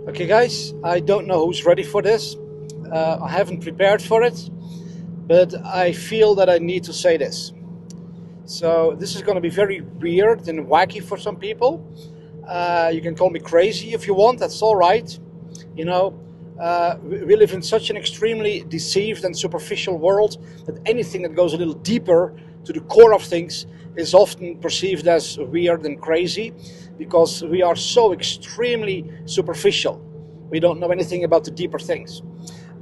Okay, guys, I don't know who's ready for this. I haven't prepared for it, but I feel that I need to say this. So this is going to be very weird and wacky for some people. You can call me crazy if you want, that's all right. You know, we live in such an extremely deceived and superficial world that anything that goes a little deeper to the core of things is often perceived as weird and crazy because we are so extremely superficial. We don't know anything about the deeper things.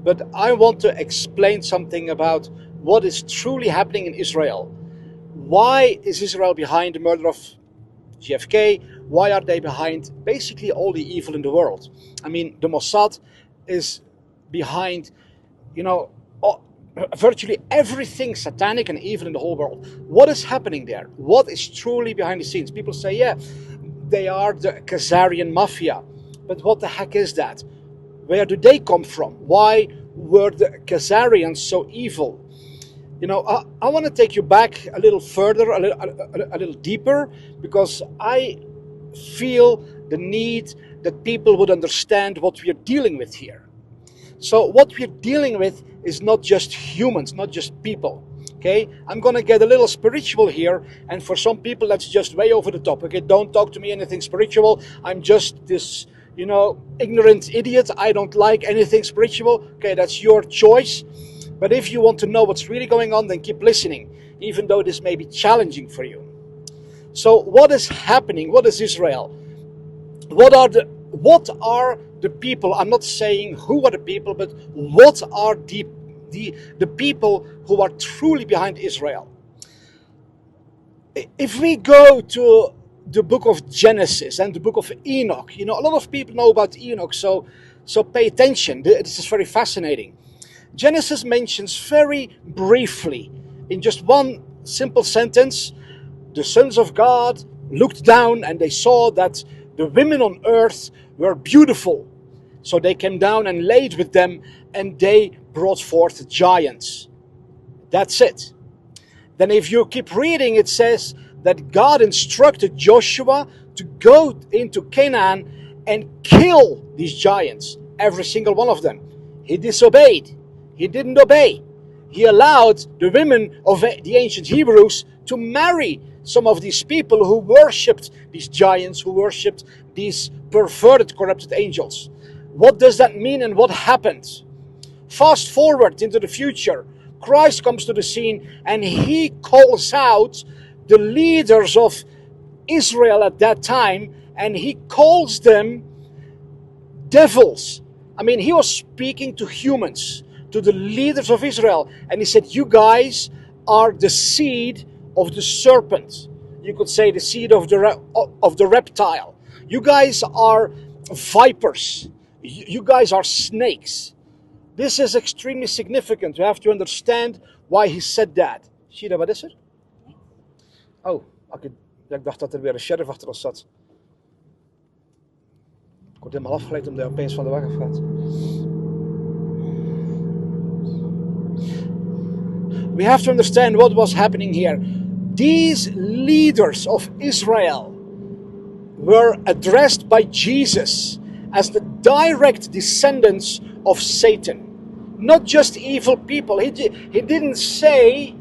But I want to explain something about what is truly happening in Israel. Why is Israel behind the murder of JFK? Why are they behind basically all the evil in the world? I mean, the Mossad is behind, virtually everything satanic and evil in the whole world. What is happening there? What is truly behind the scenes? People say, yeah, they are the Khazarian mafia. But what the heck is that? Where do they come from? Why were the Khazarians so evil? I want to take you back a little further, a little deeper, because I feel the need that people would understand what we are dealing with here. So what we're dealing with is not just humans, not just people. Okay, I'm going to get a little spiritual here, and for some people that's just way over the top. Okay, don't talk to me anything spiritual. I'm just this, ignorant idiot. I don't like anything spiritual. Okay, that's your choice. But if you want to know what's really going on, then keep listening, even though this may be challenging for you. So what is happening? What is Israel? What are the people? I'm not saying who are the people, but what are the people who are truly behind Israel? If we go to the book of Genesis and the book of Enoch, a lot of people know about Enoch, so pay attention. This is very fascinating. Genesis mentions very briefly, in just one simple sentence, the sons of God looked down and they saw that the women on earth were beautiful. So they came down and laid with them and they brought forth giants. That's it. Then if you keep reading, it says that God instructed Joshua to go into Canaan and kill these giants, every single one of them. He disobeyed. He didn't obey. He allowed the women of the ancient Hebrews to marry some of these people who worshipped these giants, who worshipped these perverted, corrupted angels. What does that mean and what happened? Fast forward into the future. Christ comes to the scene and he calls out the leaders of Israel at that time, and he calls them devils. I mean, he was speaking to humans, to the leaders of Israel, and he said, you guys are the seed of the serpent. You could say the seed of the reptile. You guys are vipers. You guys are snakes. This is extremely significant. You have to understand why he said that. Zie je dat, wat is er? Oh, okay. Ik dacht dat er weer een sheriff achter ons zat. Ik word helemaal afgeleid omdat hij opeens van de weg afgaat. We have to understand what was happening here. These leaders of Israel were addressed by Jesus as the direct descendants of Satan. Not just evil people. He didn't say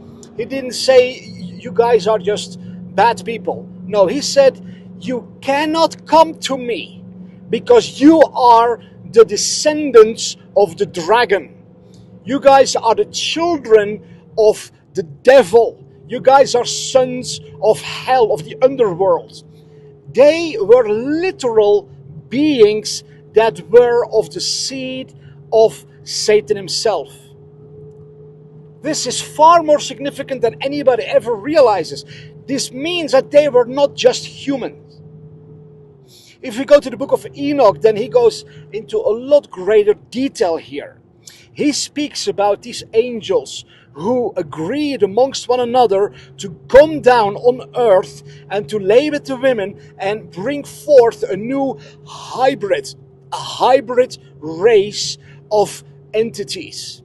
you guys are just bad people. No, he said you cannot come to me because you are the descendants of the dragon. You guys are the children of the devil. You guys are sons of hell, of the underworld. They were literal beings that were of the seed of Satan himself. This is far more significant than anybody ever realizes. This means that they were not just humans. If we go to the book of Enoch, then he goes into a lot greater detail here. He speaks about these angels who agreed amongst one another to come down on earth and to lay with the women and bring forth a new hybrid race of entities.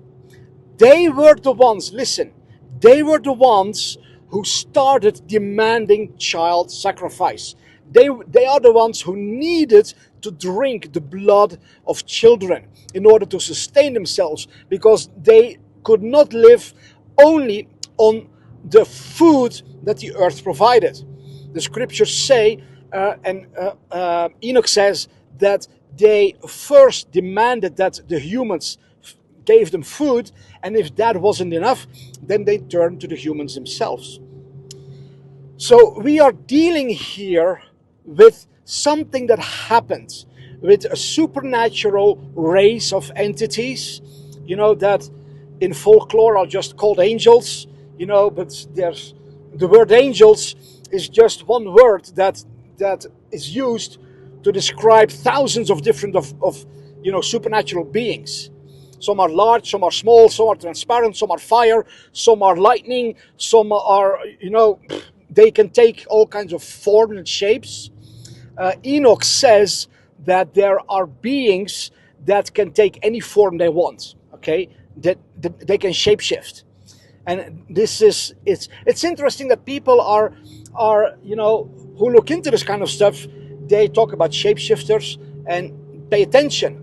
They were the ones, listen, they were the ones who started demanding child sacrifice. They are the ones who needed to to drink the blood of children in order to sustain themselves, because they could not live only on the food that the earth provided. The scriptures say, and Enoch says, that they first demanded that the humans gave them food, and if that wasn't enough, then they turned to the humans themselves. So we are dealing here with something that happened, with a supernatural race of entities, that in folklore are just called angels, but there's the word angels is just one word that is used to describe thousands of different supernatural beings. Some are large, some are small, some are transparent, some are fire, some are lightning, some are, they can take all kinds of forms and shapes. Enoch says that there are beings that can take any form they want, okay? That they can shapeshift. And it's interesting that people are who look into this kind of stuff, they talk about shapeshifters, and pay attention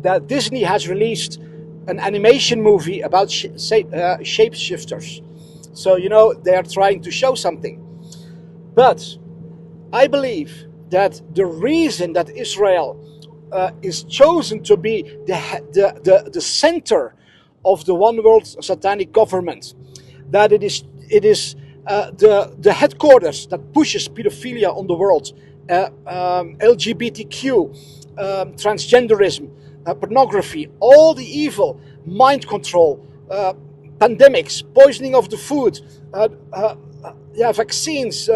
that Disney has released an animation movie about shapeshifters. So, they are trying to show something. But I believe that the reason that Israel is chosen to be the center of the one world satanic government, that it is the headquarters that pushes pedophilia on the world, LGBTQ, transgenderism, pornography, all the evil, mind control, pandemics, poisoning of the food, vaccines,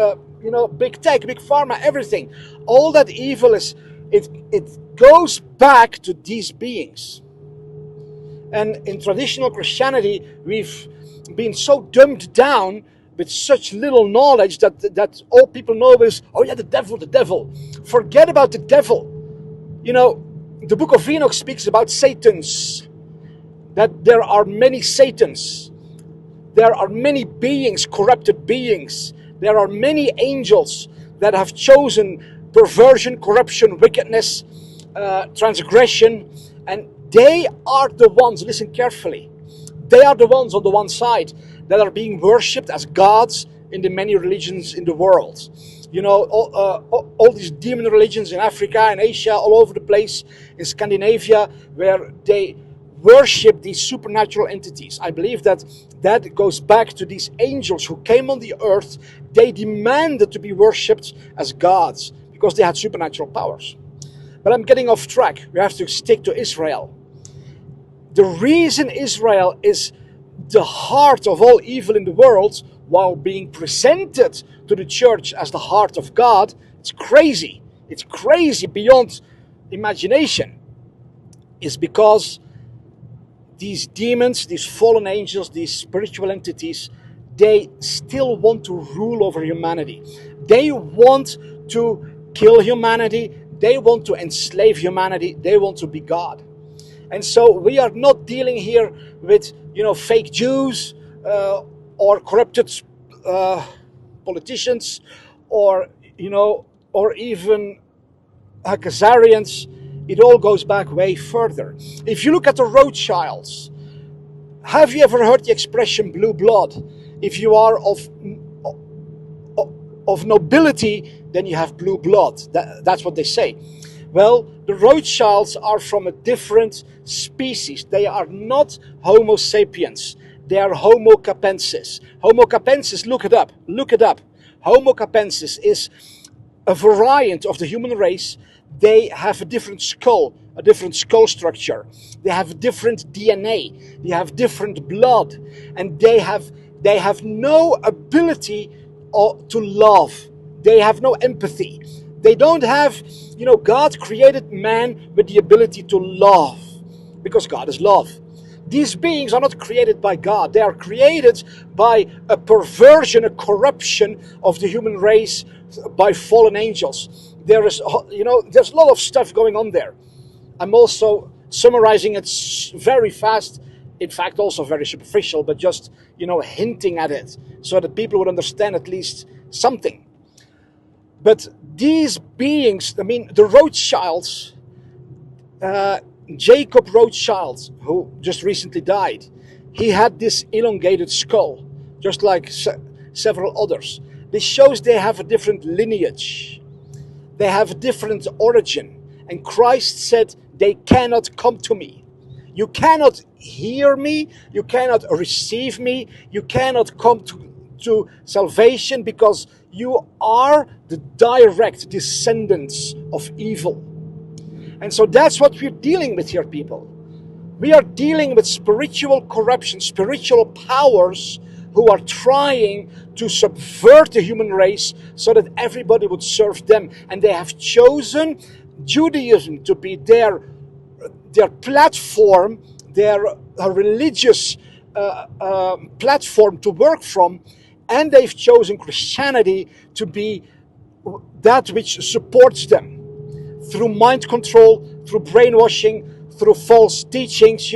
big tech, big pharma, everything. All that evil it goes back to these beings. And in traditional Christianity, we've been so dumbed down with such little knowledge that all people know is, oh yeah, the devil. Forget about the devil. The book of Enoch speaks about Satans, that there are many Satans. There are many beings, corrupted beings. There are many angels that have chosen perversion, corruption, wickedness, transgression, and they are the ones, listen carefully, they are the ones on the one side that are being worshipped as gods in the many religions in the world. All these demon religions in Africa and Asia, all over the place, in Scandinavia, where they worship these supernatural entities. I believe that goes back to these angels who came on the earth. They demanded to be worshipped as gods because they had supernatural powers. But I'm getting off track. We have to stick to Israel. The reason Israel is the heart of all evil in the world, while being presented to the church as the heart of God, it's crazy. It's crazy beyond imagination. Is because these demons, these fallen angels, these spiritual entities, they still want to rule over humanity. They want to kill humanity. They want to enslave humanity. They want to be God. And so we are not dealing here with, fake Jews or corrupted politicians or even Khazarians. It all goes back way further. If you look at the Rothschilds, have you ever heard the expression blue blood? If you are of nobility, then you have blue blood. That's what they say. Well, the Rothschilds are from a different species. They are not Homo sapiens. They are Homo capensis. Homo capensis, look it up. Homo capensis is a variant of the human race. They have a different skull structure. They have different DNA. They have different blood. And they have no ability to love. They have no empathy. They don't have, God created man with the ability to love, because God is love. These beings are not created by God. They are created by a perversion, a corruption of the human race by fallen angels. There's a lot of stuff going on there. I'm also summarizing it very fast, in fact also very superficial, but just, hinting at it so that people would understand at least something. But these beings, I mean, the Rothschilds, Jacob Rothschild, who just recently died, he had this elongated skull, just like several others. This shows they have a different lineage. They have a different origin. And Christ said, they cannot come to me. You cannot hear me. You cannot receive me. You cannot come to salvation because you are the direct descendants of evil. And so that's what we're dealing with here, people. We are dealing with spiritual corruption, spiritual powers who are trying to subvert the human race so that everybody would serve them. And they have chosen Judaism to be their platform, their religious platform to work from. And they've chosen Christianity to be that which supports them through mind control, through brainwashing, through false teachings,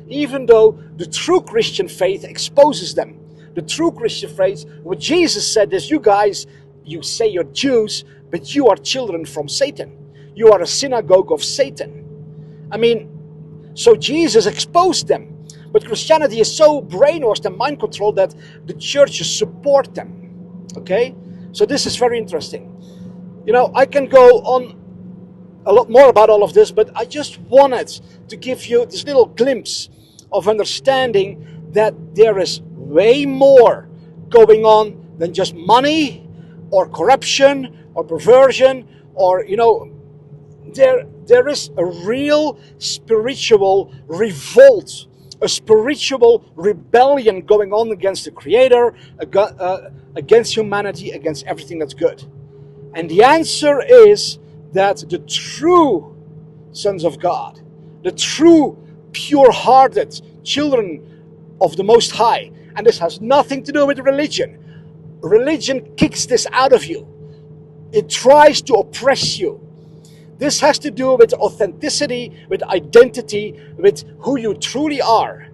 even though the true Christian faith exposes them. The true Christian faith, what Jesus said is, you guys, you say you're Jews, but you are children from Satan. You are a synagogue of Satan. I mean, so Jesus exposed them. But Christianity is so brainwashed and mind controlled that the churches support them. Okay? So this is very interesting. I can go on a lot more about all of this, but I just wanted to give you this little glimpse of understanding that there is way more going on than just money or corruption or perversion or, there is a real spiritual revolt, a spiritual rebellion going on against the Creator, against humanity, against everything that's good. And the answer is that the true sons of God, the true pure-hearted children of the Most High, and this has nothing to do with religion. Religion kicks this out of you. It tries to oppress you. This has to do with authenticity, with identity, with who you truly are.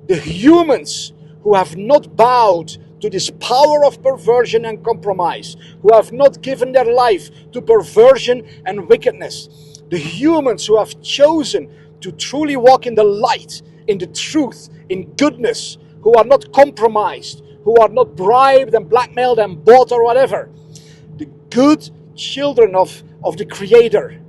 The humans who have not bowed to this power of perversion and compromise, who have not given their life to perversion and wickedness, the humans who have chosen to truly walk in the light, in the truth, in goodness, who are not compromised, who are not bribed and blackmailed and bought or whatever, the good children of the Creator,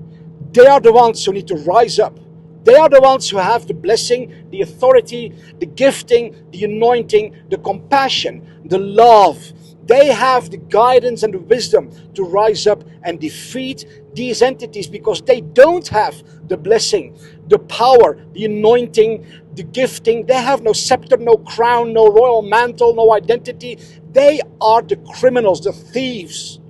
they are the ones who need to rise up. They are the ones who have the blessing, the authority, the gifting, the anointing, the compassion, the love. They have the guidance and the wisdom to rise up and defeat these entities because they don't have the blessing, the power, the anointing, the gifting. They have no scepter, no crown, no royal mantle, no identity. They are the criminals, the thieves.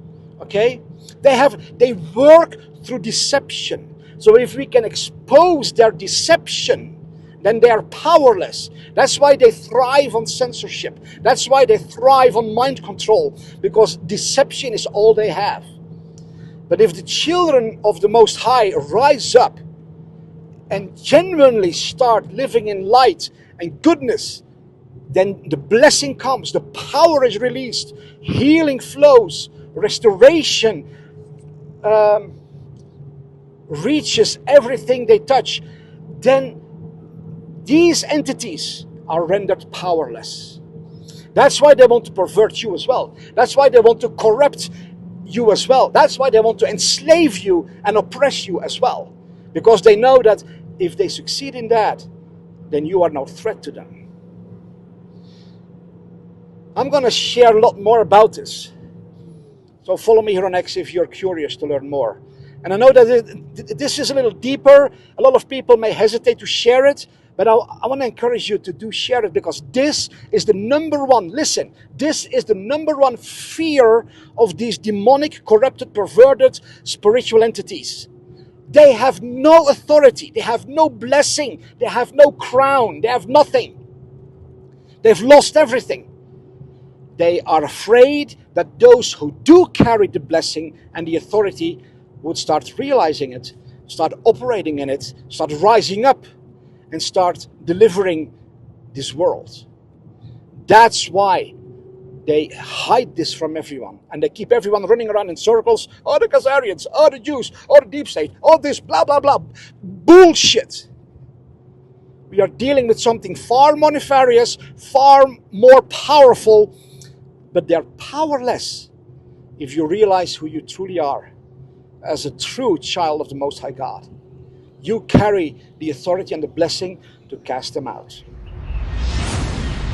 Okay? They work through deception. So if we can expose their deception, then they are powerless. That's why they thrive on censorship. That's why they thrive on mind control, because deception is all they have. But if the children of the Most High rise up and genuinely start living in light and goodness, then the blessing comes, the power is released, healing flows, restoration reaches everything they touch. Then these entities are rendered powerless. That's why they want to pervert you as well. That's why they want to corrupt you as well. That's why they want to enslave you and oppress you as well. Because they know that if they succeed in that, then you are no threat to them. I'm going to share a lot more about this. So follow me here on X if you're curious to learn more. And I know that this is a little deeper. A lot of people may hesitate to share it, but I want to encourage you to do share it, because this is the number one, listen, this is the number one fear of these demonic, corrupted, perverted spiritual entities. They have no authority. They have no blessing. They have no crown. They have nothing. They've lost everything. They are afraid that those who do carry the blessing and the authority would start realizing it, start operating in it, start rising up, and start delivering this world. That's why they hide this from everyone, and they keep everyone running around in circles. Oh, the Khazarians, oh, the Jews, oh, the deep state, all this blah, blah, blah. Bullshit. We are dealing with something far more nefarious, far more powerful, but they're powerless if you realize who you truly are as a true child of the Most High God. You carry the authority and the blessing to cast them out.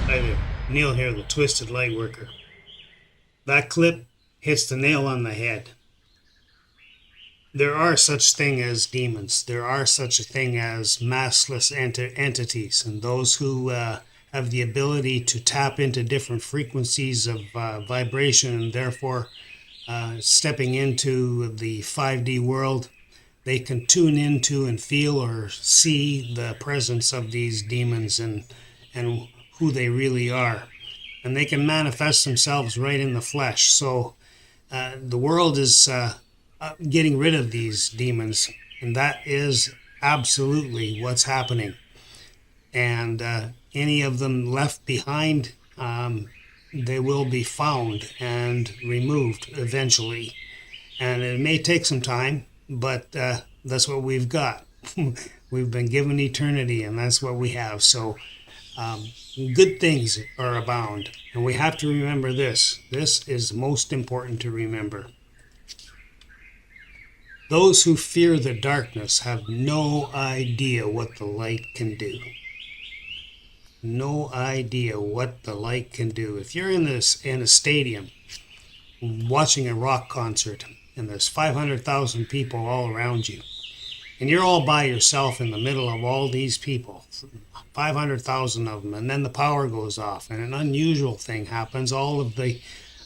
Hi there, Neil here, the Twisted Light Worker. That clip hits the nail on the head. There are such thing as demons. There are such a thing as massless entities, and those who have the ability to tap into different frequencies of vibration, and therefore stepping into the 5D world, they can tune into and feel or see the presence of these demons and who they really are. And they can manifest themselves right in the flesh. So the world is getting rid of these demons, and that is absolutely what's happening. And any of them left behind, they will be found and removed eventually. And it may take some time, but that's what we've got. We've been given eternity, and that's what we have. So good things are abound, and we have to remember this. This is most important to remember. Those who fear the darkness have no idea what the light can do. No idea what the light can do. If you're in a stadium watching a rock concert, and there's 500,000 people all around you, and you're all by yourself in the middle of all these people, 500,000 of them, and then the power goes off, and an unusual thing happens. All of the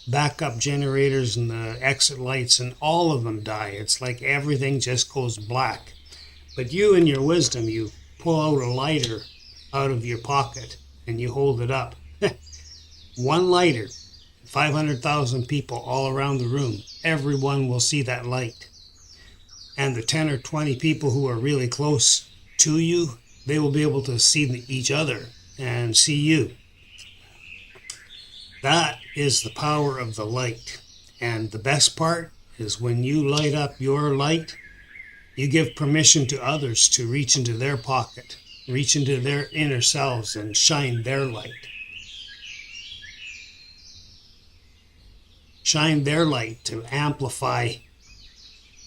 backup generators and the exit lights and all of them die. It's like everything just goes black. But you, in your wisdom, you pull out a lighter out of your pocket and you hold it up. One lighter, 500,000 people all around the room, everyone will see that light. And the 10 or 20 people who are really close to you, they will be able to see each other and see you. That is the power of the light. And the best part is when you light up your light, you give permission to others to reach into their pocket, reach into their inner selves and shine their light. Shine their light to amplify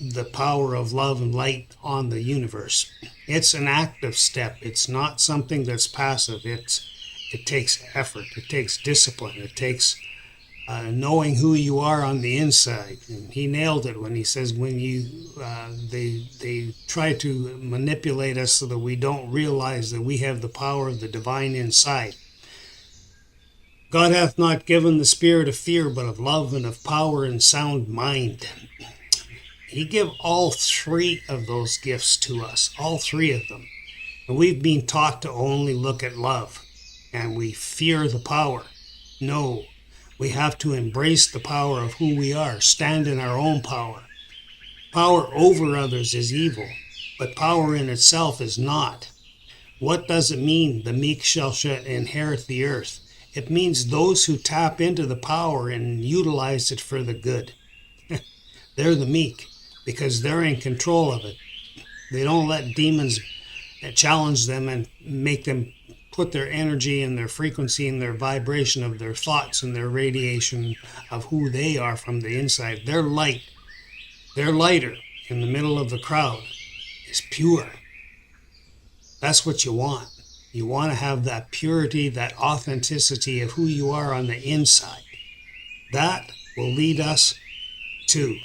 the power of love and light on the universe. It's an active step. It's not something that's passive. It takes effort. It takes discipline. It takes knowing who you are on the inside. And he nailed it when he says when they try to manipulate us so that we don't realize that we have the power of the divine inside. God hath not given the spirit of fear, but of love and of power and sound mind. He gave all three of those gifts to us, all three of them. And we've been taught to only look at love, and we fear the power. No, we have to embrace the power of who we are, stand in our own power. Power over others is evil, but power in itself is not. What does it mean, the meek shall inherit the earth? It means those who tap into the power and utilize it for the good. They're the meek, because they're in control of it. They don't let demons challenge them and make them put their energy and their frequency and their vibration of their thoughts and their radiation of who they are from the inside. Their light, their lighter in the middle of the crowd is pure. That's what you want. You want to have that purity, that authenticity of who you are on the inside. That will lead us to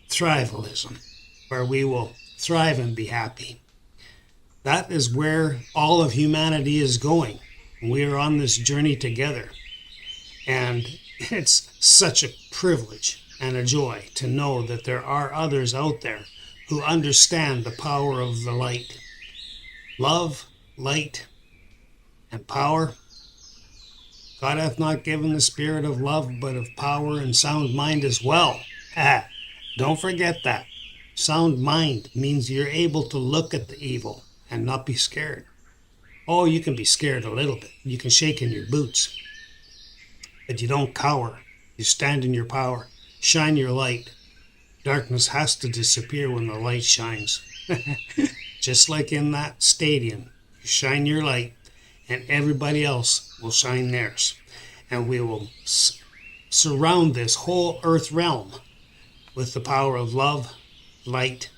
thrivalism, where we will thrive and be happy. That is where all of humanity is going. We are on this journey together. And it's such a privilege and a joy to know that there are others out there who understand the power of the light. Love, light, and power. God hath not given the spirit of love, but of power and sound mind as well. Don't forget that. Sound mind means you're able to look at the evil and not be scared. Oh, you can be scared a little bit. You can shake in your boots. but you don't cower. You stand in your power. Shine your light. Darkness has to disappear when the light shines. Just like in that stadium. You shine your light, and everybody else will shine theirs. And we will surround this whole earth realm with the power of love, light,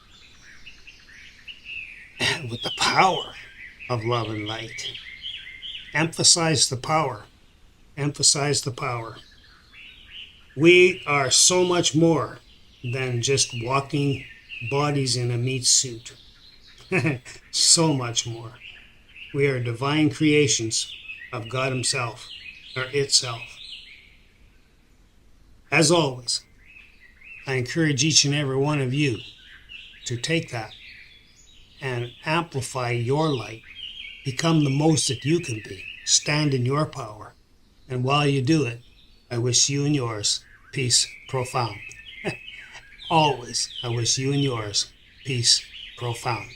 and with the power of love and light. Emphasize the power. Emphasize the power. We are so much more than just walking bodies in a meat suit. So much more. We are divine creations of God Himself, or itself. As always, I encourage each and every one of you to take that and amplify your light. Become the most that you can be. Stand in your power. And while you do it, I wish you and yours peace profound. Always, I wish you and yours peace profound.